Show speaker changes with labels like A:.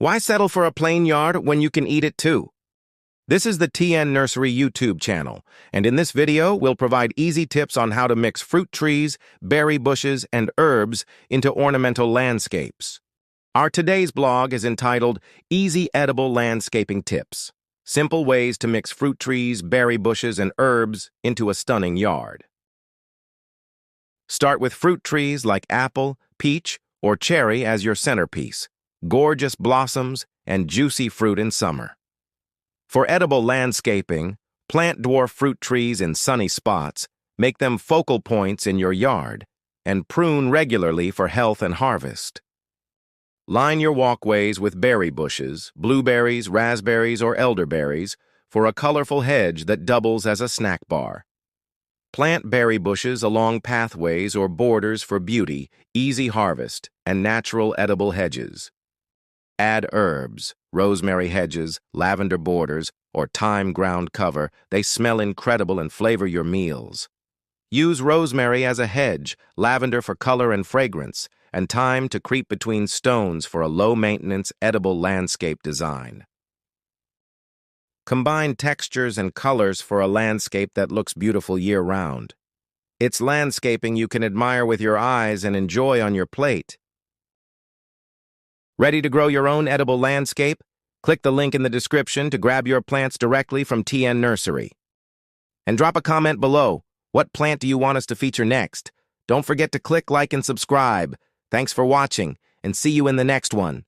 A: Why settle for a plain yard when you can eat it too? This is the TN Nursery YouTube channel, and in this video, we'll provide easy tips on how to mix fruit trees, berry bushes, and herbs into ornamental landscapes. Our today's blog is entitled Easy Edible Landscaping Tips: Simple Ways to Mix Fruit Trees, Berry Bushes, and Herbs into a Stunning Yard. Start with fruit trees like apple, peach, or cherry as your centerpiece. Gorgeous blossoms and juicy fruit in summer. For edible landscaping, plant dwarf fruit trees in sunny spots, make them focal points in your yard, and prune regularly for health and harvest. Line your walkways with berry bushes, blueberries, raspberries, or elderberries for a colorful hedge that doubles as a snack bar. Plant berry bushes along pathways or borders for beauty, easy harvest, and natural edible hedges. Add herbs, rosemary hedges, lavender borders, or thyme ground cover. They smell incredible and flavor your meals. Use rosemary as a hedge, lavender for color and fragrance, and thyme to creep between stones for a low-maintenance, edible landscape design. Combine textures and colors for a landscape that looks beautiful year-round. It's landscaping you can admire with your eyes and enjoy on your plate. Ready to grow your own edible landscape? Click the link in the description to grab your plants directly from TN Nursery. And drop a comment below. What plant do you want us to feature next? Don't forget to click like and subscribe. Thanks for watching, and see you in the next one.